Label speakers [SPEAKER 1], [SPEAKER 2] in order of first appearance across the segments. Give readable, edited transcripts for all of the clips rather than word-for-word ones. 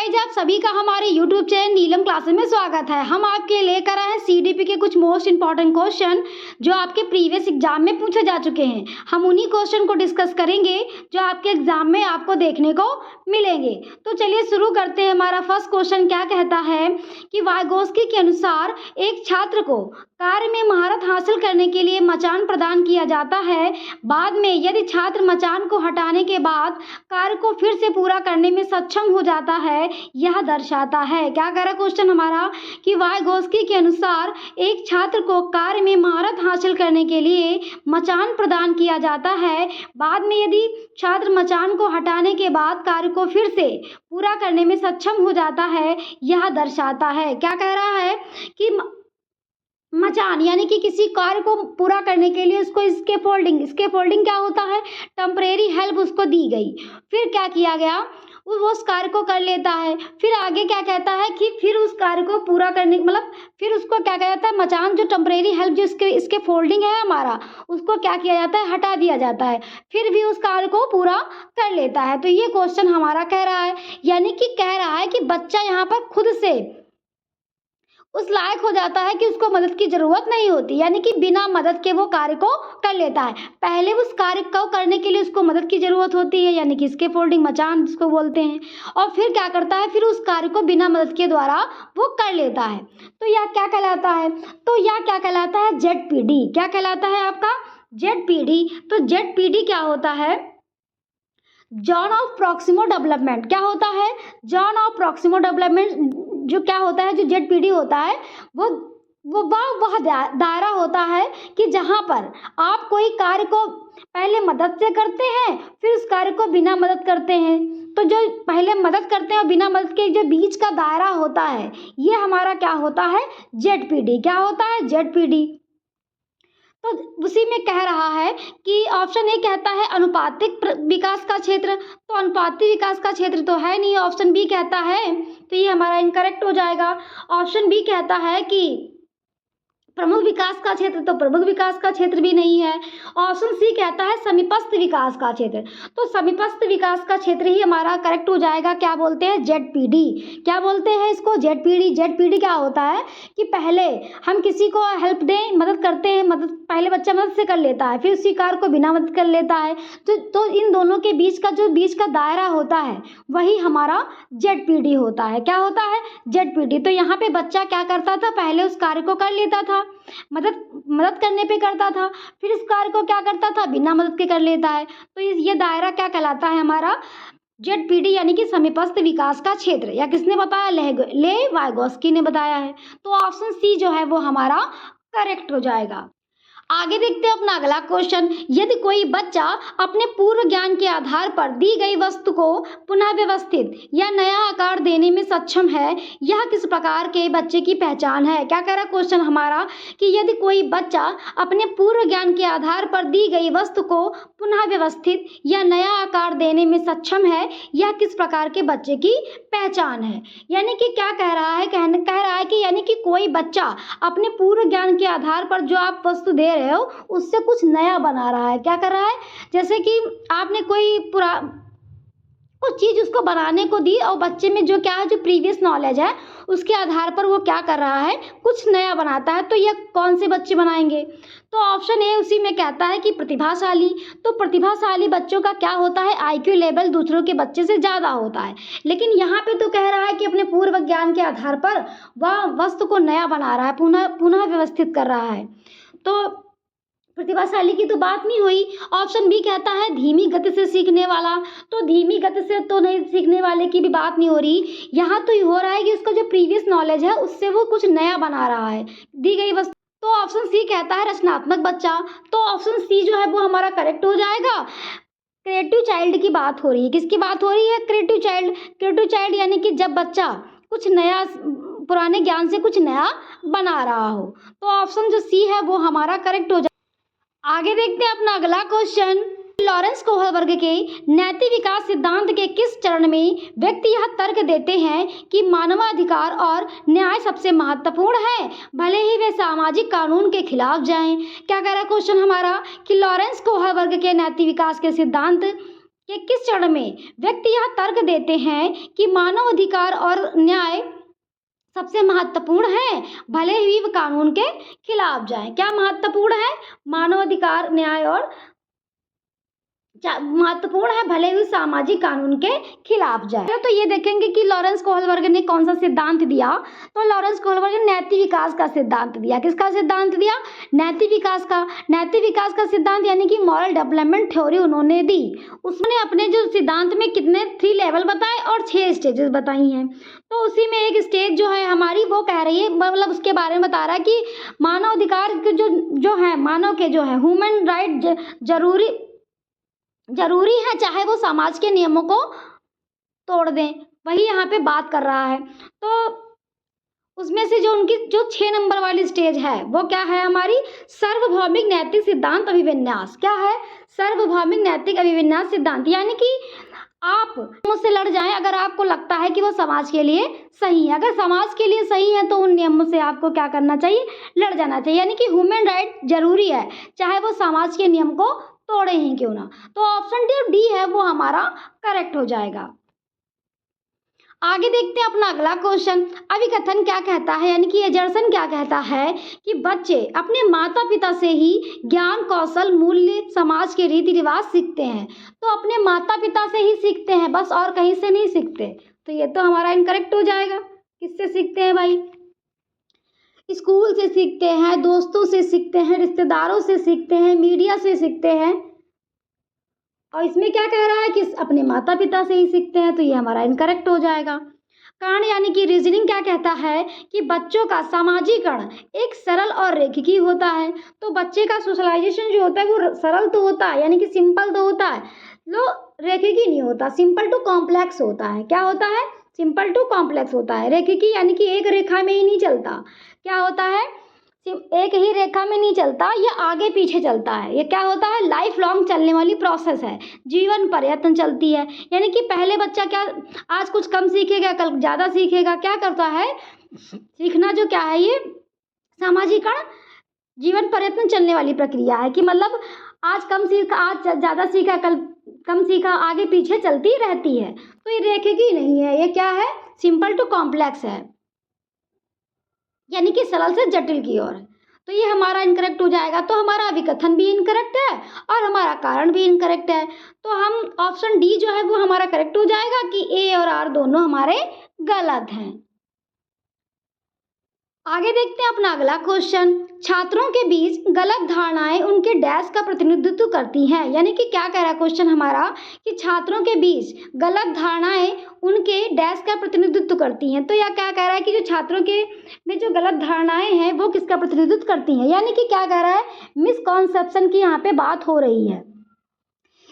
[SPEAKER 1] Guys, आप सभी का हमारे YouTube चैनल नीलम क्लासेस में स्वागत है। हम आपके लेकर आए हैं CDP के कुछ मोस्ट इंपॉर्टेंट क्वेश्चन जो आपके प्रीवियस एग्जाम में पूछे जा चुके हैं। हम उन्हीं क्वेश्चन को डिस्कस करेंगे जो आपके एग्जाम में आपको देखने को मिलेंगे। तो चलिए शुरू करते हैं। हमारा फर्स्ट क्वेश्चन क्या कहता है कि वाइगोत्स्की के अनुसार एक छात्र को कार्य में महारत हासिल करने के लिए मचान प्रदान किया जाता है। बाद में यदि छात्र मचान को हटाने के बाद कार्य को फिर से पूरा करने में सक्षम हो जाता है, यह दर्शाता है। क्या कह रहा क्वेश्चन हमारा कि वाइगोत्स्की के अनुसार एक छात्र को कार्य में महारत हासिल करने के लिए मचान प्रदान किया जाता है। बाद में यदि छात्र मचान को हटाने के बाद कार्य को फिर से पूरा करने में सक्षम हो जाता है, यह दर्शाता है। क्या कह रहा है कि मचान यानी कि किसी कार्य को पूरा करने के लिए उसको स्कैफोल्डिंग क्या होता है, टेम्परेरी हेल्प उसको दी गई। फिर क्या किया गया, वो उस कार्य को कर लेता है। फिर आगे क्या कहता है कि फिर उस कार्य को पूरा करने फिर उसको क्या किया जाता है, मचान जो टेम्परेरी हेल्प जो इसके फोल्डिंग है हमारा, उसको क्या किया जाता है, हटा दिया जाता है। फिर भी उस कार्य को पूरा कर लेता है। तो ये क्वेश्चन हमारा कह रहा है, यानी कि कह रहा है कि बच्चा यहाँ पर खुद से उस लायक हो जाता है कि उसको मदद की जरूरत नहीं होती, यानी कि बिना मदद के वो कार्य को कर लेता है। पहले उस कार्य को करने के लिए उसको मदद की जरूरत होती है, यानी कि स्कैफोल्डिंग मचान जिसको बोलते हैं, और फिर क्या करता है, फिर उस कार्य को बिना मदद के द्वारा वो कर लेता है। तो यह क्या कहलाता है, तो यह क्या कहलाता है, ZPD। क्या कहलाता है आपका ZPD। तो ZPD क्या होता है, जॉन ऑफ प्रॉक्सिमल डेवलपमेंट। क्या होता है, जॉन ऑफ प्रॉक्सिमल डेवलपमेंट जो क्या होता है, जो ZPD होता है वह दायरा होता है कि जहाँ पर आप कोई कार्य को पहले मदद से करते हैं, फिर उस कार्य को बिना मदद करते हैं। तो जो पहले मदद करते हैं और बिना मदद के जो बीच का दायरा होता है, ये हमारा क्या होता है, ZPD। क्या होता है, ZPD। तो उसी में कह रहा है कि ऑप्शन ए कहता है अनुपातिक विकास का क्षेत्र। तो अनुपातिक विकास का क्षेत्र तो है नहीं, ऑप्शन बी कहता है, तो ये हमारा इनकरेक्ट हो जाएगा। ऑप्शन बी कहता है कि प्रमुख विकास का क्षेत्र, तो प्रमुख विकास का क्षेत्र भी नहीं है। ऑप्शन सी कहता है समीपस्थ विकास का क्षेत्र। तो समीपस्थ विकास का क्षेत्र ही हमारा करेक्ट हो जाएगा। क्या बोलते हैं, ZPD। क्या बोलते हैं इसको, ZPD। ZPD क्या होता है कि पहले हम किसी को हेल्प दें, मदद करते हैं, मदद पहले बच्चा मदद से कर लेता है, फिर उसी कार्य को बिना मदद कर लेता है। तो इन दोनों के बीच का दायरा होता है, वही हमारा ZPD होता है। क्या होता है, ZPD। तो यहाँ पे बच्चा क्या करता था, पहले उस कार्य को कर लेता था, मदद करने पे करता था, फिर इस कार्य को क्या करता था, बिना मदद के कर लेता है। तो ये दायरा क्या कहलाता है, हमारा ZPD, यानी कि समीपस्थ विकास का क्षेत्र। या किसने बताया, ले वाइगोत्स्की ने बताया है। तो ऑप्शन सी जो है वो हमारा करेक्ट हो जाएगा। आगे देखते हैं अपना अगला क्वेश्चन। यदि कोई बच्चा अपने पूर्व ज्ञान के आधार पर दी गई वस्तु को पुनः व्यवस्थित या नया आकार देने में सक्षम है, यह किस प्रकार के बच्चे की पहचान है। क्या कह रहा क्वेश्चन हमारा कि यदि कोई बच्चा अपने पूर्व ज्ञान के आधार पर दी गई वस्तु को पुनः व्यवस्थित या नया आकार देने में सक्षम है, यह किस प्रकार के बच्चे की पहचान है। यानी कि क्या कह रहा है, कह रहा है कि यानी कि कोई बच्चा अपने पूर्व ज्ञान के आधार पर जो आप वस्तु दे रहे हो उससे कुछ नया बना रहा है। क्या कर रहा है, जैसे कि आपने कुछ चीज उसको बनाने को दी और बच्चे में जो क्या है, जो प्रीवियस नॉलेज है उसके आधार पर वो क्या कर रहा है, कुछ नया बनाता है। तो ये कौन से बच्चे बनाएंगे, तो ऑप्शन ए उसी में कहता है कि प्रतिभाशाली। तो प्रतिभाशाली बच्चों का क्या होता है, IQ लेवल दूसरों के बच्चे से ज़्यादा होता है। लेकिन यहाँ पे तो कह रहा है कि अपने पूर्व ज्ञान के आधार पर वह वस्तु को नया बना रहा है, पुनः व्यवस्थित कर रहा है। तो प्रतिभाशाली की तो बात नहीं हुई। ऑप्शन बी कहता है धीमी गति से सीखने वाला। तो धीमी गति से तो नहीं, सीखने वाले की भी बात नहीं हो रही। यहाँ तो ये हो रहा है कि उसका जो प्रीवियस नॉलेज है उससे वो कुछ नया बना रहा है दी गई वस्तु। तो ऑप्शन सी कहता है रचनात्मक बच्चा। तो ऑप्शन सी जो है वो हमारा करेक्ट हो जाएगा। क्रिएटिव चाइल्ड की बात हो रही है, किसकी बात हो रही है, क्रिएटिव चाइल्ड। क्रिएटिव चाइल्ड यानी कि जब बच्चा कुछ नया, पुराने ज्ञान से कुछ नया बना रहा हो। तो ऑप्शन जो सी है वो हमारा करेक्ट हो जाएगा। आगे देखते हैं अपना अगला क्वेश्चन। लॉरेंस कोहल वर्ग के नैतिक विकास सिद्धांत के किस चरण में व्यक्ति यह तर्क देते हैं कि मानवाधिकार और न्याय सबसे महत्वपूर्ण है, भले ही वे सामाजिक कानून के खिलाफ जाएं। क्या कह रहा है क्वेश्चन हमारा कि लॉरेंस कोहल वर्ग के नैतिक विकास के सिद्धांत के किस चरण में व्यक्ति यह तर्क देते हैं कि मानव अधिकार और न्याय सबसे महत्वपूर्ण है, भले ही वह कानून के खिलाफ जाए। क्या महत्वपूर्ण है? मानव अधिकार, न्याय और महत्वपूर्ण है, भले ही सामाजिक कानून के खिलाफ जाए। तो ये देखेंगे कि लॉरेंस कोहलबर्ग ने कौन सा सिद्धांत दिया। तो लॉरेंस कोहलबर्ग ने नैतिक विकास का सिद्धांत दिया। किसका सिद्धांत दिया? नैतिक विकास का। नैतिक विकास का सिद्धांत यानी कि मॉरल डेवलपमेंट थ्योरी उन्होंने दी। उसने अपने जो सिद्धांत में कितने 3 लेवल बताए और 6 स्टेजेस बताई हैं। तो उसी में एक स्टेज जो है हमारी वो कह रही है, मतलब उसके बारे में बता रहा है कि मानव अधिकार के जो है, मानव के जो है ह्यूमन राइट जरूरी है, चाहे वो समाज के नियमों को तोड़ दें, वही यहाँ पे बात कर रहा है। तो उसमें से जो उनकी जो 6 नंबर वाली स्टेज है वो क्या है हमारी? सार्वभौमिक नैतिक सिद्धांत अभिविन्यास। क्या है? सार्वभौमिक नैतिक अभिविन्यास सिद्धांत। यानी कि आप मुझसे लड़ जाएं अगर आपको लगता है कि वो समाज के लिए सही है। अगर समाज के लिए सही है तो उन नियमों से आपको क्या करना चाहिए? लड़ जाना चाहिए। यानी कि ह्यूमन राइट जरूरी है, चाहे वो समाज के नियम को तोड़े ही क्यों ना। तो ऑप्शन डी है वो हमारा करेक्ट हो जाएगा। आगे देखते हैं अपना अगला क्वेश्चन। अभिकथन क्या कहता है, यानी कि एजर्सन क्या कहता है कि बच्चे अपने माता पिता से ही ज्ञान, कौशल, मूल्य, समाज के रीति रिवाज सीखते हैं। तो अपने माता पिता से ही सीखते हैं, बस और कहीं से नहीं सीखते। तो ये तो हमारा इनकरेक्ट हो जाएगा। किससे सीखते हैं भाई? स्कूल से सीखते हैं, दोस्तों से सीखते हैं, रिश्तेदारों से सीखते हैं, मीडिया से सीखते हैं। और इसमें क्या कह रहा है कि अपने माता पिता से ही सीखते हैं। तो ये हमारा इनकरेक्ट हो जाएगा। कारण यानी कि रीजनिंग क्या कहता है कि बच्चों का सामाजिकरण एक सरल और रेखिकी होता है। तो बच्चे का सोशलाइजेशन जो होता है वो सरल तो होता है, यानी कि सिंपल तो होता है, लो रेखिकी नहीं होता, सिंपल टू कॉम्प्लेक्स होता है। क्या होता है? सिंपल टू कॉम्प्लेक्स होता है। रेखिकी यानी कि एक रेखा में ही नहीं चलता। क्या होता है? एक ही रेखा में नहीं चलता, ये आगे पीछे चलता है। ये क्या होता है? लाइफ लॉन्ग चलने वाली प्रोसेस है, जीवन पर्यंत चलती है। यानी कि पहले बच्चा क्या आज कुछ कम सीखेगा, कल ज़्यादा सीखेगा। क्या करता है? सीखना जो क्या है, ये सामाजिकरण जीवन पर्यंत चलने वाली प्रक्रिया है कि मतलब आज कम सीखा, आज ज़्यादा सीखा, कल कम सीखा, आगे पीछे चलती रहती है। तो ये रेखिकी नहीं है, ये क्या है? सिंपल टू कॉम्प्लेक्स है, यानी कि सरल से जटिल की ओर। तो ये हमारा इनकरेक्ट हो जाएगा। तो हमारा अभिकथन भी इनकरेक्ट है और हमारा कारण भी इनकरेक्ट है। तो हम ऑप्शन डी जो है वो हमारा करेक्ट हो जाएगा कि ए और आर दोनों हमारे गलत हैं। आगे देखते हैं अपना अगला क्वेश्चन। छात्रों के बीच गलत धारणाएं उनके डैश का प्रतिनिधित्व करती हैं। यानी कि क्या कह रहा है क्वेश्चन हमारा कि छात्रों के बीच गलत धारणाएं उनके डैश का प्रतिनिधित्व करती हैं। तो यह क्या कह रहा है कि जो छात्रों के में जो गलत धारणाएं हैं वो किसका प्रतिनिधित्व करती हैं। यानी कि क्या कह रहा है? मिसकॉन्सेप्शन की यहाँ पे बात हो रही है।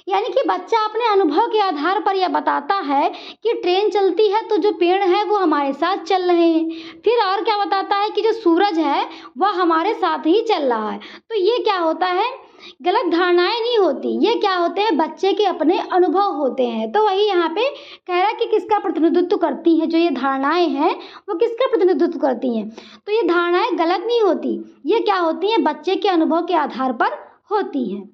[SPEAKER 1] यानी कि बच्चा अपने अनुभव के आधार पर यह बताता है कि ट्रेन चलती है तो जो पेड़ है वो हमारे साथ चल रहे हैं। फिर और क्या बताता है कि जो सूरज है वह हमारे साथ ही चल रहा है। तो ये क्या होता है? गलत धारणाएं नहीं होती, ये क्या होते हैं? बच्चे के अपने अनुभव होते हैं। तो वही यहाँ पे कह रहा है कि किसका प्रतिनिधित्व करती हैं, जो ये धारणाएं हैं वो किसका प्रतिनिधित्व करती हैं। तो ये धारणाएं गलत नहीं होती, ये क्या होती हैं? बच्चे के अनुभव के आधार पर होती हैं।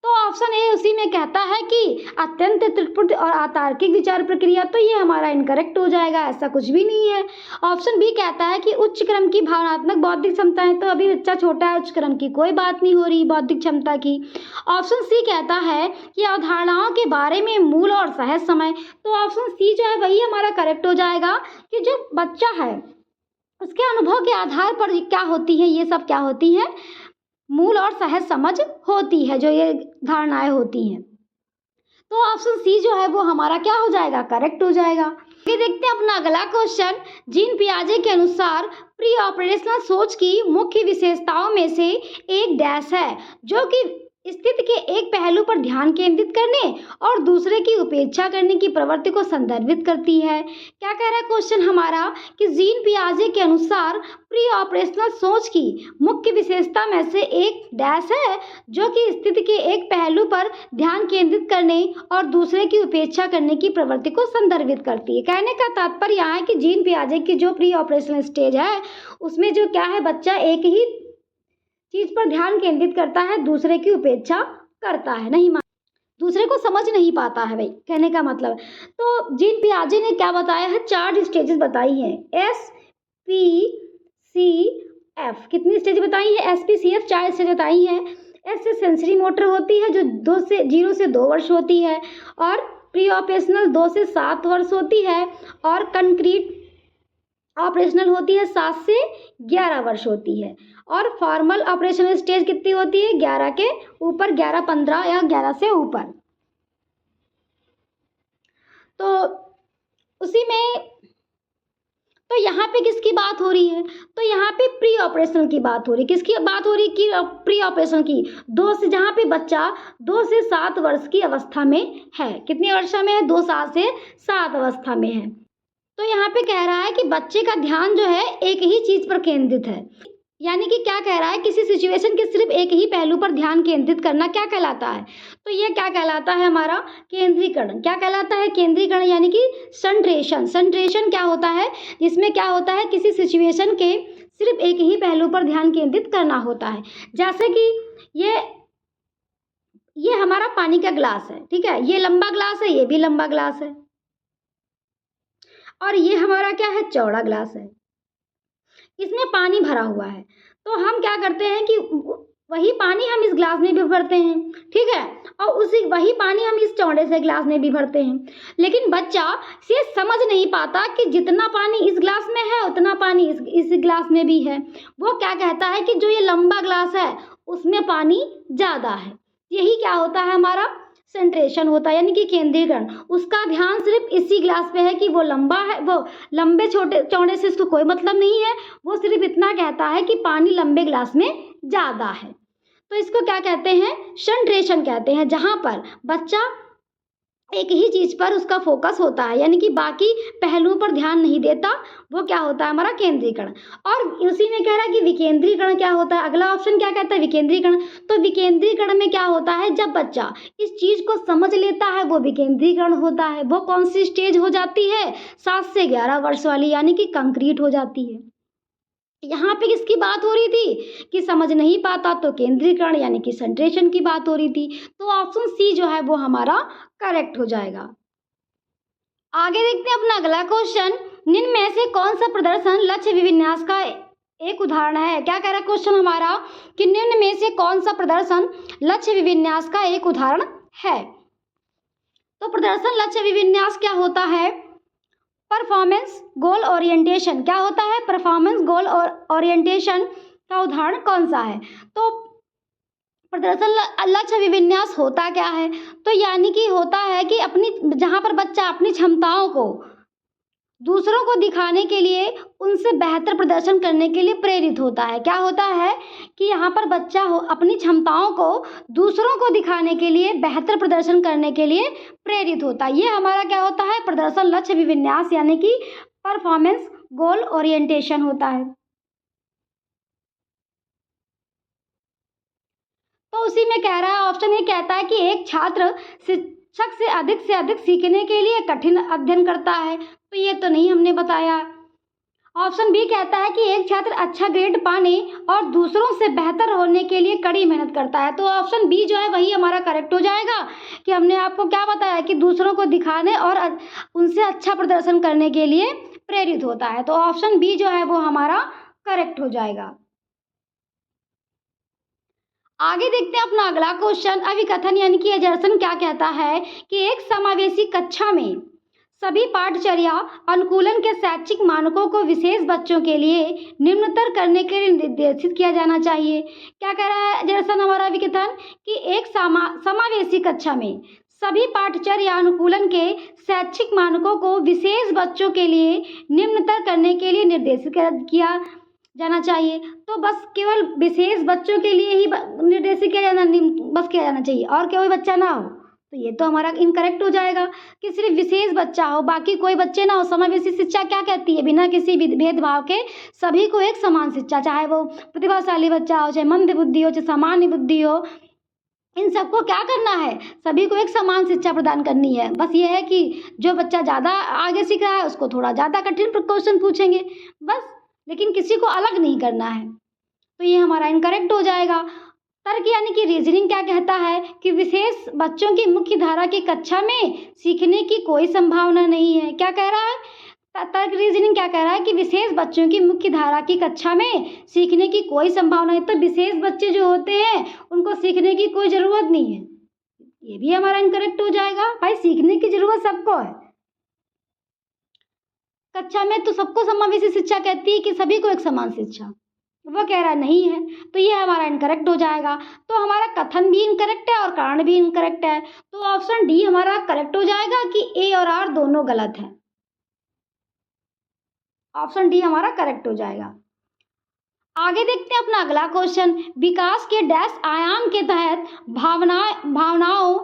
[SPEAKER 1] तो ऑप्शन ए उसी में कहता है कि अत्यंत त्रुटि और अतार्किक विचार प्रक्रिया। तो ये हमारा इनकरेक्ट हो जाएगा, ऐसा कुछ भी नहीं है। ऑप्शन बी कहता है कि उच्च क्रम की भावनात्मक बौद्धिक क्षमताएं। तो अभी बच्चा छोटा है, उच्च क्रम की कोई बात नहीं हो रही बौद्धिक क्षमता की। ऑप्शन सी कहता है कि अवधारणाओं के बारे में मूल और सहज समय। तो ऑप्शन सी जो है वही हमारा करेक्ट हो जाएगा कि जो बच्चा है उसके अनुभव के आधार पर क्या होती है, ये सब क्या होती है? मूल और सहज समझ होती है, जो ये धारणाएं होती हैं। तो ऑप्शन सी जो है वो हमारा क्या हो जाएगा? करेक्ट हो जाएगा। ये देखते हैं अपना अगला क्वेश्चन। जीन पियाजे के अनुसार प्री ऑपरेशनल सोच की मुख्य विशेषताओं में से एक डैश है, जो कि स्थिति के एक पहलू पर ध्यान केंद्रित करने और दूसरे की उपेक्षा करने की प्रवृत्ति को संदर्भित करती है। क्या कह रहा है क्वेश्चन हमारा कि जीन पियाजे के अनुसार प्री ऑपरेशनल सोच की मुख्य विशेषता में से एक डैश है, जो कि स्थिति के एक पहलू पर ध्यान केंद्रित करने और दूसरे की उपेक्षा करने की प्रवृत्ति को संदर्भित करती है। कहने का तात्पर्य यहाँ है कि जीन पियाजे की जो प्री ऑपरेशनल स्टेज है उसमें जो क्या है, बच्चा एक ही चीज पर ध्यान केंद्रित करता है, दूसरे की उपेक्षा करता है, नहीं मान। दूसरे को समझ नहीं पाता है भाई, कहने का मतलब। तो जीन पियाजे ने क्या बताया है, 4 स्टेजेस बताई हैं, SPCF। कितनी स्टेज बताई है, SPCF 4 स्टेज बताई हैं। एस से सेंसरी मोटर होती है जो 0 से 2 वर्ष होती है, और प्री ऑपरेशनल 2 से 7 वर्ष होती है, और कंक्रीट ऑपरेशनल होती है 7 से 11 वर्ष होती है, और फॉर्मल ऑपरेशनल स्टेज कितनी होती है, 11 के ऊपर, 11, 15 या 11 से ऊपर। तो उसी में तो यहाँ पे किसकी बात हो रही है, तो यहाँ पे प्री ऑपरेशनल की बात हो रही है। किसकी बात हो रही है, कि प्री ऑपरेशनल की, 2 से, जहाँ पे बच्चा 2 से 7 वर्ष की अवस्था में है। कितनी अवस्था में है, 2 साल से 7 अवस्था में है। तो यहाँ पे कह रहा है कि बच्चे का ध्यान जो है एक ही चीज पर केंद्रित है, यानी कि क्या कह रहा है, किसी सिचुएशन के सिर्फ एक ही पहलू पर ध्यान केंद्रित करना क्या कहलाता है, तो ये क्या कहलाता है, हमारा केंद्रीकरण। क्या कहलाता है, केंद्रीकरण, यानी कि संट्रेशन। संट्रेशन क्या होता है, जिसमें क्या होता है, किसी सिचुएशन के सिर्फ एक ही पहलू पर ध्यान केंद्रित करना होता है। जैसे कि ये हमारा पानी का ग्लास है, ठीक है, ये लंबा ग्लास है, ये भी लंबा ग्लास है, और ये हमारा क्या है, चौड़ा ग्लास है। इसमें पानी भरा हुआ है, तो हम क्या करते हैं कि वही पानी हम इस ग्लास में भी भरते हैं, ठीक है, और वही पानी हम इस चौड़े से ग्लास में भी भरते हैं। लेकिन बच्चा ये समझ नहीं पाता कि जितना पानी इस ग्लास में है उतना पानी इस ग्लास में भी है। वो क्या कहता है कि जो ये लंबा ग्लास है उसमें पानी ज़्यादा है। यही क्या होता है, हमारा सेंट्रेशन होता है, यानी कि केंद्रीकरण। उसका ध्यान सिर्फ इसी ग्लास पे है कि वो लंबा है, वो लंबे छोटे चौड़े से इसको कोई मतलब नहीं है, वो सिर्फ इतना कहता है कि पानी लंबे ग्लास में ज़्यादा है। तो इसको क्या कहते हैं, सेंट्रेशन कहते हैं, जहाँ पर बच्चा एक ही चीज पर उसका फोकस होता है, यानी कि बाकी पहलुओं पर ध्यान नहीं देता, वो क्या होता है, हमारा केंद्रीकरण। और उसी में कह रहा है कि विकेंद्रीकरण क्या होता है, अगला ऑप्शन क्या कहता है, विकेंद्रीकरण। तो विकेंद्रीकरण में क्या होता है, जब बच्चा इस चीज को समझ लेता है वो विकेंद्रीकरण होता है। वो कौन सी स्टेज हो जाती है, 7 से 11 वर्ष वाली, यानी कि कंक्रीट हो जाती है। यहाँ पे किसकी बात हो रही थी, कि समझ नहीं पाता, तो केंद्रीकरण यानी कि सेंट्रेशन की बात हो रही थी। तो ऑप्शन सी जो है वो हमारा करेक्ट हो जाएगा। आगे देखते हैं अपना अगला क्वेश्चन, निम्न में से कौन सा प्रदर्शन लक्ष्य विन्यास का एक उदाहरण है। क्या कह रहा है क्वेश्चन हमारा, कि निम्न में से कौन सा प्रदर्शन लक्ष्य विन्यास का एक उदाहरण है। तो प्रदर्शन लक्ष्य विन्यास क्या होता है, परफॉर्मेंस गोल ओरिएंटेशन। क्या होता है, परफॉर्मेंस गोल और ओरिएंटेशन का उदाहरण कौन सा है। तो प्रदर्शन लक्ष्य विन्यास होता क्या है, तो यानी कि होता है कि जहाँ पर बच्चा अपनी क्षमताओं को दूसरों को दिखाने के लिए, उनसे बेहतर प्रदर्शन करने के लिए प्रेरित होता है। क्या होता है कि यहाँ पर बच्चा अपनी क्षमताओं को दूसरों को दिखाने के लिए, बेहतर प्रदर्शन करने के लिए प्रेरित होता है। ये हमारा क्या होता है, प्रदर्शन लक्ष्य विन्यास, यानी कि परफॉर्मेंस गोल ओरिएंटेशन होता है। तो उसी में कह रहा है, ऑप्शन ए कहता है कि एक छात्र शिक्षक से अधिक सीखने के लिए कठिन अध्ययन करता है। तो ये तो नहीं हमने बताया। ऑप्शन बी कहता है कि एक छात्र अच्छा ग्रेड पाने और दूसरों से बेहतर होने के लिए कड़ी मेहनत करता है। तो ऑप्शन बी जो है वही हमारा करेक्ट हो जाएगा, कि हमने आपको क्या बताया कि दूसरों को दिखाने और उनसे अच्छा प्रदर्शन करने के लिए प्रेरित होता है। तो ऑप्शन बी जो है वो हमारा करेक्ट हो जाएगा। आगे देखते हैं अपना अगला क्वेश्चन, अभिकथन यानी कि एजर्सन क्या कहता है, कि एक समावेशी कक्षा में सभी पाठचर्या अनुकूलन के शैक्षिक मानकों को विशेष बच्चों के लिए निम्नतर करने के लिए निर्देशित किया जाना चाहिए। क्या कह रहा है एजर्सन हमारा अभिकथन, कि एक समावेशी कक्षा में सभी पाठचर्या अनुकूलन के शैक्षिक मानकों को विशेष बच्चों के लिए निम्नतर करने के लिए निर्देशित किया जाना चाहिए। तो बस केवल विशेष बच्चों के लिए ही निर्देशित किया जाना चाहिए, और कोई बच्चा ना हो। तो ये तो हमारा इनकरेक्ट हो जाएगा, कि सिर्फ विशेष बच्चा हो, बाकी कोई बच्चे ना हो। समावेशी शिक्षा क्या कहती है, बिना किसी भेदभाव के सभी को एक समान शिक्षा, चाहे वो प्रतिभाशाली बच्चा हो, चाहे मंद बुद्धि हो, चाहे सामान्य बुद्धि हो, इन सबको क्या करना है, सभी को एक समान शिक्षा प्रदान करनी है। बस ये है कि जो बच्चा ज़्यादा आगे सीख रहा है उसको थोड़ा ज़्यादा कठिन क्वेश्चन पूछेंगे बस, लेकिन किसी को अलग नहीं करना है। तो ये हमारा इनकरेक्ट हो जाएगा। तर्क यानी कि रीजनिंग क्या कहता है कि विशेष बच्चों की मुख्य धारा की कक्षा में सीखने की कोई संभावना नहीं है। क्या कह रहा है? तर्क रीजनिंग क्या कह रहा है कि विशेष बच्चों की मुख्य धारा की कक्षा में सीखने की कोई संभावना है। तो विशेष बच्चे जो होते हैं उनको सीखने की कोई ज़रूरत नहीं है, ये भी हमारा इनकरेक्ट हो जाएगा। भाई सीखने की ज़रूरत सबको है, कक्षा में तो सबको समावेशी शिक्षा कहती है कि सभी को एक समान शिक्षा, वो कह रहा नहीं है, तो ये हमारा इनकरेक्ट हो जाएगा। तो हमारा कथन भी इनकरेक्ट है और कारण भी इनकरेक्ट है, तो ऑप्शन डी हमारा करेक्ट हो जाएगा कि ए और आर दोनों गलत है। ऑप्शन डी हमारा करेक्ट हो जाएगा। आगे देखते हैं अपना अगला क्वेश्चन। विकास के डैश आयाम के तहत भावनाओं,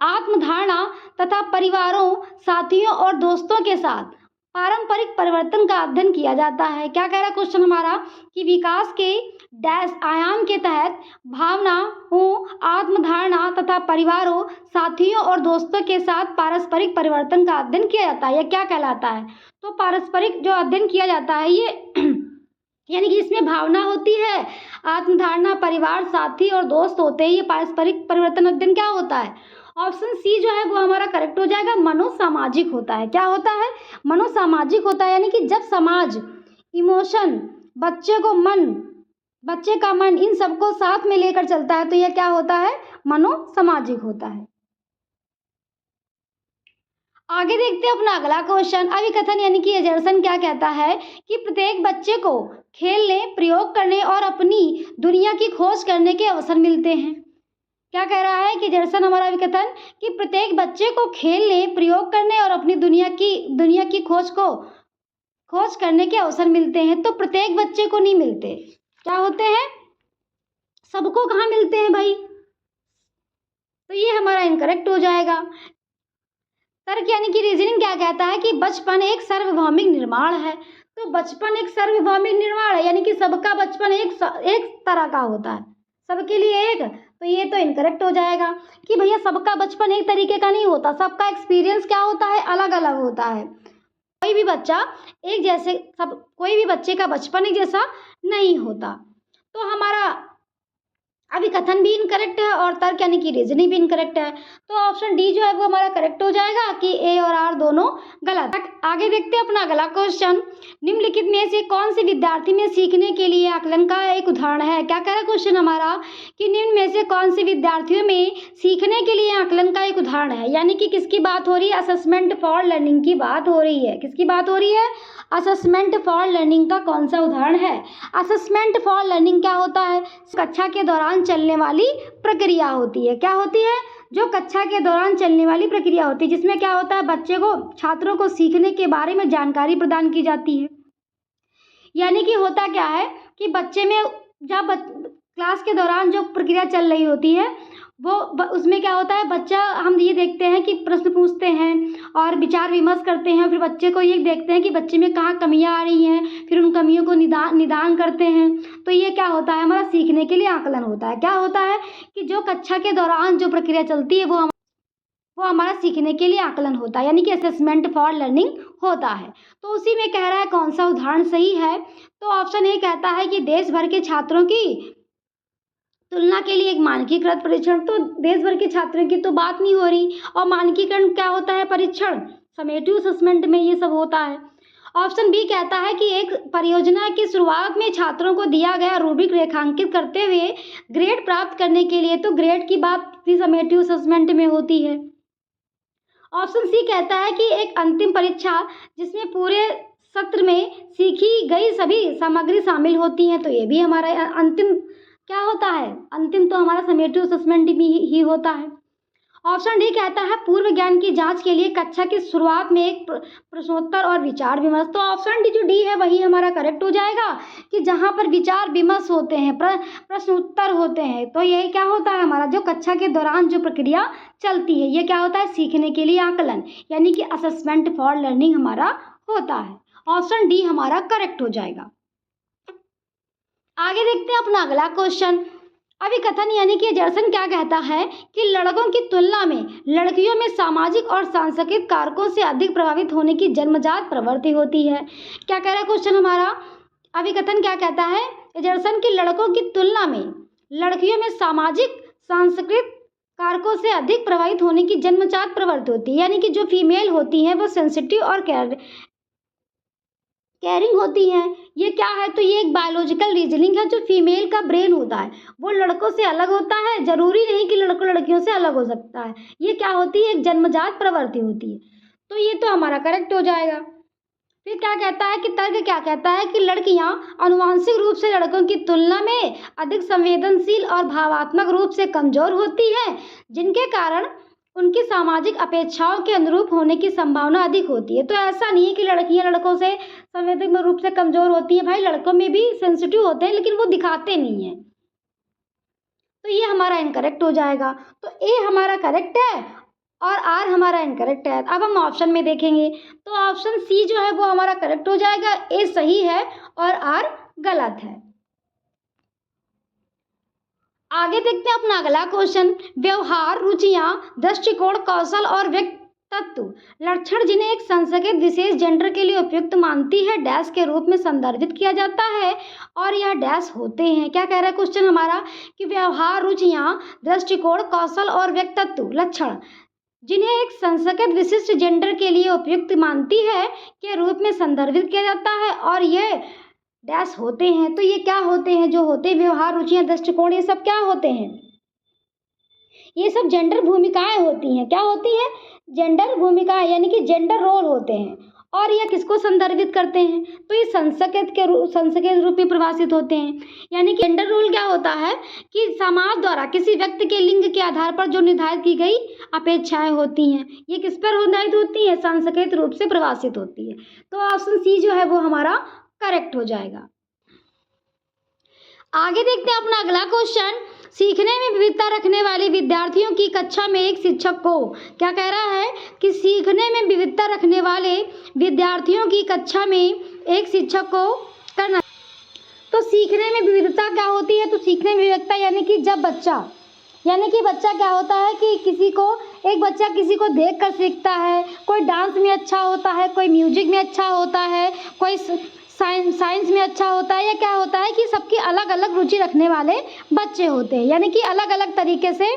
[SPEAKER 1] आत्मधारणा तथा परिवारों, साथियों और दोस्तों के साथ पारंपरिक परिवर्तन का अध्ययन किया जाता है। क्या कह रहा है क्वेश्चन हमारा कि विकास के डैश आयाम के तहत भावनाओं, आत्मधारणा तथा परिवारों, साथियों और दोस्तों के साथ पारस्परिक परिवर्तन का अध्ययन किया जाता है। यह क्या कहलाता है? तो पारस्परिक जो अध्ययन किया जाता है ये यानी कि इसमें भावना होती है, आत्मधारणा, परिवार, साथी और दोस्त होते हैं। ये पारस्परिक परिवर्तन अध्ययन क्या होता है? ऑप्शन सी जो है वो हमारा करेक्ट हो जाएगा, मनोसामाजिक होता है। क्या होता है? मनोसामाजिक होता है, यानी कि जब समाज, इमोशन, बच्चे का मन इन सबको साथ में लेकर चलता है तो यह क्या होता है? मनोसामाजिक होता है। आगे देखते हैं अपना अगला क्वेश्चन। अभिकथन यानी कि एजर्सन क्या कहता है कि प्रत्येक बच्चे को खेलने, प्रयोग करने और अपनी दुनिया की खोज करने के अवसर मिलते हैं। क्या कह रहा है कि एजर्सन हमारा अभिकथन कि प्रत्येक बच्चे को खेलने, प्रयोग करने और अपनी दुनिया की खोज करने के अवसर मिलते हैं। तो प्रत्येक बच्चे को नहीं मिलते, क्या होते हैं? सबको कहाँ मिलते हैं भाई? तो ये हमारा इनकरेक्ट हो जाएगा। तर्क यानी कि रीजनिंग क्या कहता है कि बचपन एक सार्वभौमिक निर्माण है। तो बचपन एक सार्वभौमिक निर्माण है, यानी कि सबका बचपन एक तरह का होता है, सबके लिए एक। तो ये तो इनकरेक्ट हो जाएगा कि भैया सबका बचपन एक तरीके का नहीं होता, सबका एक्सपीरियंस क्या होता है? अलग अलग होता है। कोई भी बच्चे का बचपन एक जैसा नहीं होता। तो हमारा अभिकथन भी इनकरेक्ट है और तर्क यानी कि रीजनिंग भी इनकरेक्ट है। तो ऑप्शन डी जो है वो हमारा करेक्ट हो जाएगा कि ए और आर दोनों गलत। आगे देखते हैं अपना अगला क्वेश्चन। निम्नलिखित में से कौन से विद्यार्थी में सीखने के लिए आकलन का एक उदाहरण है? क्या कह रहा है क्वेश्चन हमारा कि निम्न में से कौन से विद्यार्थियों में सीखने के लिए आकलन का एक उदाहरण है? यानी कि किसकी बात हो रही है? असेसमेंट फॉर लर्निंग की बात हो रही है। किसकी बात हो रही है? असेसमेंट फॉर लर्निंग का कौन सा उदाहरण है? असेसमेंट फॉर लर्निंग क्या होता है? कक्षा के दौरान चलने वाली प्रक्रिया होती है। क्या होती है? जो कक्षा के दौरान चलने वाली प्रक्रिया होती है, जिसमें क्या होता है? छात्रों को सीखने के बारे में जानकारी प्रदान की जाती है। यानी कि होता क्या है कि बच्चे में जब क्लास के दौरान जो प्रक्रिया चल रही होती है वो उसमें क्या होता है? बच्चा, हम ये देखते हैं कि प्रश्न पूछते हैं और विचार विमर्श करते हैं, फिर बच्चे को ये देखते हैं कि बच्चे में कहाँ कमियां आ रही हैं, फिर उन कमियों को निदान करते हैं। तो ये क्या होता है? हमारा सीखने के लिए आकलन होता है। क्या होता है कि जो कक्षा के दौरान जो प्रक्रिया चलती है वो हमारा सीखने के लिए आकलन होता है, यानी कि असेसमेंट फॉर लर्निंग होता है। तो उसी में कह रहा है कौन सा उदाहरण सही है? तो ऑप्शन ए कहता है कि देश भर के छात्रों की तुलना के लिए एक मानकीकृत परीक्षण। तो देश भर के छात्रों की तो बात नहीं हो रही, और मानकीकरण क्या होता है? परीक्षण, समेटिव असेसमेंट में ये सब होता है। ऑप्शन बी कहता है कि एक परियोजना की शुरुआत में छात्रों को दिया गया रूब्रिक रेखांकित करते हुए ग्रेड प्राप्त करने के लिए, तो ग्रेड की बात भी समेटिव असेसमेंट में होती है। ऑप्शन सी कहता है कि एक अंतिम परीक्षा जिसमें पूरे सत्र में सीखी गई सभी सामग्री शामिल होती हैं। तो ये भी हमारा अंतिम क्या होता है? अंतिम तो हमारा समेटिव असेसमेंट भी ही होता है। ऑप्शन डी कहता है पूर्व ज्ञान की जांच के लिए कक्षा की शुरुआत में एक प्रश्नोत्तर और विचार विमर्श। तो ऑप्शन डी जो डी है वही हमारा करेक्ट हो जाएगा कि जहां पर विचार विमर्श होते हैं, प्रश्नोत्तर होते हैं। तो यही क्या होता है? हमारा जो कक्षा के दौरान जो प्रक्रिया चलती है ये क्या होता है? सीखने के लिए आकलन, यानी कि असेसमेंट फॉर लर्निंग हमारा होता है। ऑप्शन डी हमारा करेक्ट हो जाएगा। आगे देखते हैं अपना अगला क्वेश्चन। अभिकथन यानी कि एजर्सन क्या कहता है कि लड़कों की तुलना में लड़कियों में सामाजिक और सांस्कृतिक कारकों से अधिक प्रभावित होने की जन्मजात प्रवृत्ति होती है। क्या कह रहा है क्वेश्चन हमारा? अभिकथन क्या कहता है? एजर्सन की लड़कों की तुलना में लड़कियों में सामाजिक सांस्कृतिक कारकों से अधिक प्रभावित होने की जन्मजात प्रवृत्ति होती है, यानी कि जो फीमेल होती हैं वो सेंसिटिव और केयरिंग होती हैं। ये क्या है, तो ये एक बायोलॉजिकल रीजनिंग है। जो फीमेल का ब्रेन होता है वो लड़कों से अलग होता है, जरूरी नहीं कि लड़कों लड़कियों से अलग हो सकता है। ये क्या होती है, एक जन्मजात प्रवृत्ति होती है। तो ये तो हमारा करेक्ट हो जाएगा। फिर क्या कहता है कि तर्क क्या कहता है कि लड़कियां आनुवांशिक रूप से लड़कों की तुलना में अधिक संवेदनशील और भावात्मक रूप से कमजोर होती हैं, जिनके कारण उनकी सामाजिक अपेक्षाओं के अनुरूप होने की संभावना अधिक होती है। तो ऐसा नहीं है कि लड़कियां लड़कों से संवेदनात्मक रूप से कमजोर होती हैं, भाई लड़कों में भी सेंसिटिव होते हैं लेकिन वो दिखाते नहीं है। तो ये हमारा इनकरेक्ट हो जाएगा। तो ए हमारा करेक्ट है और आर हमारा इनकरेक्ट है। अब हम ऑप्शन में देखेंगे तो ऑप्शन सी जो है वो हमारा करेक्ट हो जाएगा, ए सही है और आर गलत है। आगे देखते हैं अपना अगला क्वेश्चन। व्यवहार, रुचियां, दृष्टिकोण, कौशल और व्यक्तित्व लक्षण जिन्हें एक संस्कृत विशेष जेंडर के लिए उपयुक्त मानती है डैश के रूप में संदर्भित किया जाता है और यह डैश होते हैं। क्या कह रहा है क्वेश्चन हमारा कि व्यवहार, रुचियां, दृष्टिकोण, कौशल और व्यक्तित्व लक्षण जिन्हें एक संस्कृत विशिष्ट जेंडर के लिए उपयुक्त मानती है के रूप में संदर्भित किया जाता है और यह डैश होते हैं। तो ये क्या होते हैं, जो होते हैं व्यवहार, रुचियां, दृष्टिकोण, ये सब क्या होते हैं, ये सब जेंडर भूमिकाएं होती हैं। क्या होती है, जेंडर भूमिकाएं, यानी कि जेंडर रोल होते हैं। और यह किसको संदर्भित करते हैं, तो ये संस्कृत रूप में परिभाषित होते हैं। यानी कि जेंडर रोल क्या होता है कि समाज द्वारा किसी व्यक्ति के लिंग के आधार पर जो निर्धारित की गई अपेक्षाएं होती हैं, ये किस पर निर्धारित होती है, संस्कृत रूप से परिभाषित होती है। तो ऑप्शन सी जो है वो हमारा करेक्ट हो जाएगा। आगे देखते हैं अपना अगला क्वेश्चन। सीखने में विविधता रखने वाले विद्यार्थियों की कक्षा में एक शिक्षक को, क्या कह रहा है कि सीखने में विविधता रखने वाले विद्यार्थियों की कक्षा में एक शिक्षक को करना। तो सीखने में विविधता क्या होती है, तो सीखने में विविधता यानी कि जब बच्चा क्या होता है कि एक बच्चा किसी को देख कर सीखता है। कोई डांस में अच्छा होता है, कोई म्यूजिक में अच्छा होता है, कोई साइंस में अच्छा होता है, या क्या होता है कि सबकी अलग अलग रुचि रखने वाले बच्चे होते हैं। यानी कि अलग अलग तरीके से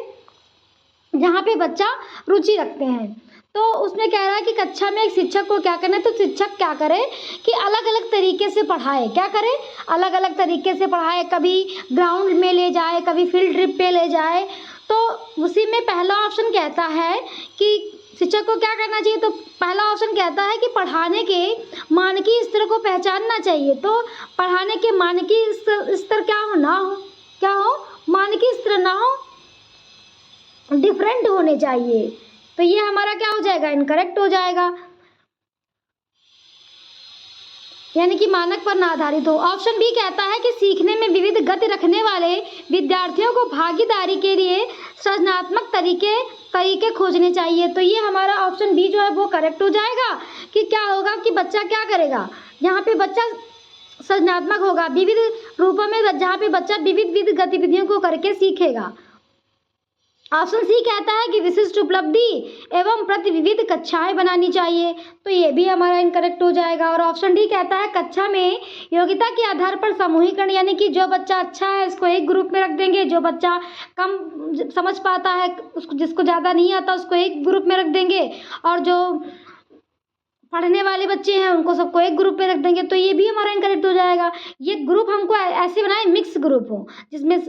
[SPEAKER 1] जहाँ पे बच्चा रुचि रखते हैं। तो उसमें कह रहा है कि कक्षा में एक शिक्षक को क्या करना है, तो शिक्षक क्या करे कि अलग अलग तरीके से पढ़ाए। क्या करे, अलग अलग तरीके से पढ़ाए, कभी ग्राउंड में ले जाए, कभी फील्ड ट्रिप पे ले जाए। तो उसी में पहला ऑप्शन कहता है कि शिक्षक को क्या करना चाहिए, तो पहला ऑप्शन कहता है कि पढ़ाने के मानकीय स्तर को पहचानना चाहिए। तो पढ़ाने के मानकीय स्तर क्या हो, मानकीय स्तर ना हो, डिफरेंट होने चाहिए। तो ये हमारा क्या हो जाएगा, इनकरेक्ट हो जाएगा, यानी कि मानक पर ना आधारित हो। ऑप्शन बी कहता है कि सीखने में विविध गति रखने वाले विद्यार्थियों को भागीदारी के लिए सृजनात्मक तरीके खोजने चाहिए। तो ये हमारा ऑप्शन बी जो है वो करेक्ट हो जाएगा कि क्या होगा कि बच्चा क्या करेगा, यहाँ पे बच्चा सृजनात्मक होगा, विविध रूपों में, जहाँ पे बच्चा विविध गतिविधियों को करके सीखेगा। ऑप्शन सी कहता है कि विशिष्ट उपलब्धि एवं प्रति विविध कक्षाएं बनानी चाहिए। तो ये भी हमारा इनकरेक्ट हो जाएगा। और ऑप्शन डी कहता है कक्षा में योग्यता के आधार पर समूहीकरण, यानी कि जो बच्चा अच्छा है उसको एक ग्रुप में रख देंगे, जो बच्चा कम समझ पाता है उसको, जिसको ज़्यादा नहीं आता उसको एक ग्रुप में रख देंगे, और जो पढ़ने वाले बच्चे हैं उनको सबको एक ग्रुप में रख देंगे। तो ये भी हमारा इनकरेक्ट हो जाएगा। ये ग्रुप हमको ऐसे बनाए मिक्स ग्रुप हो, जिसमें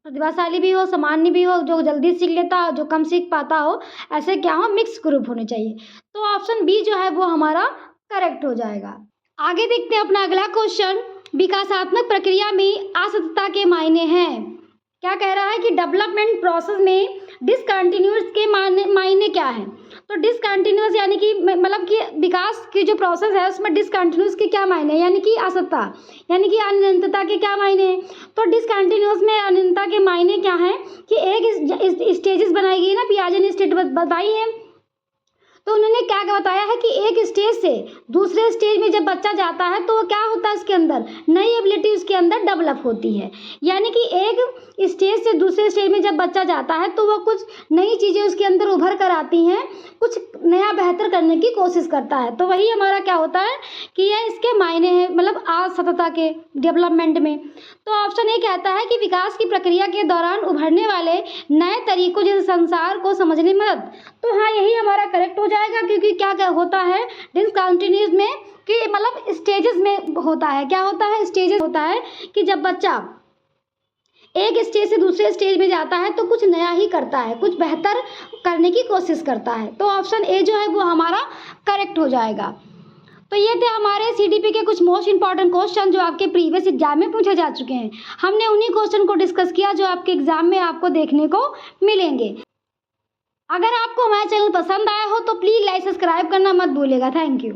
[SPEAKER 1] प्रतिभाशाली भी हो, सामान्य भी हो, जो जल्दी सीख लेता हो, जो कम सीख पाता हो, ऐसे क्या हो, मिक्स ग्रुप होने चाहिए। तो ऑप्शन बी जो है वो हमारा करेक्ट हो जाएगा। आगे देखते हैं अपना अगला क्वेश्चन। विकासात्मक प्रक्रिया में असततता के मायने हैं। क्या कह रहा है कि डेवलपमेंट प्रोसेस में डिसकंटिन्यूस के मायने क्या है। तो डिसकंटिन्यूस यानी कि मतलब कि विकास की जो प्रोसेस है उसमें डिसकंटिन्यूस के क्या मायने हैं, यानी कि असतता, यानी कि अनिरंतरता के क्या मायने हैं। तो डिसकंटिन्यूस में अनिरंतरता के मायने क्या हैं कि एक स्टेजेस बनाई गई ना, पियाजे ने स्टेज बताई है। तो उन्होंने क्या क्या बताया है कि एक स्टेज से दूसरे स्टेज में जब बच्चा जाता है तो वो क्या होता है, उसके अंदर नई एबिलिटी उसके अंदर डेवलप होती है। यानी कि एक स्टेज से दूसरे स्टेज में जब बच्चा जाता है तो वो कुछ नई चीज़ें उसके अंदर उभर कर आती हैं, कुछ नया बेहतर करने की कोशिश करता है। तो वही हमारा क्या होता है कि यह इसके मायने हैं, मतलब सततता के डेवलपमेंट में। तो ऑप्शन ए कहता है कि विकास की प्रक्रिया के दौरान उभरने वाले नए तरीकों जैसे संसार को समझने में मदद। तो हाँ, यही हमारा करेक्ट हो जाएगा, क्योंकि क्या क्या होता है डिसकंटिन्यूस में कि मतलब स्टेजेस में होता है, क्या होता है, स्टेजेस होता है कि जब बच्चा एक स्टेज से दूसरे स्टेज में जाता है तो कुछ नया ही करता है, कुछ बेहतर करने की कोशिश करता है। तो ऑप्शन ए जो है वो हमारा करेक्ट हो जाएगा। तो ये थे हमारे सीडीपी के कुछ मोस्ट इंपॉर्टेंट क्वेश्चन जो आपके प्रीवियस एग्जाम में पूछे जा चुके हैं। हमने उन्हीं क्वेश्चन को डिस्कस किया जो आपके एग्जाम में आपको देखने को मिलेंगे। अगर आपको हमारा चैनल पसंद आया हो तो प्लीज़ लाइक सब्सक्राइब करना मत भूलिएगा। Thank you.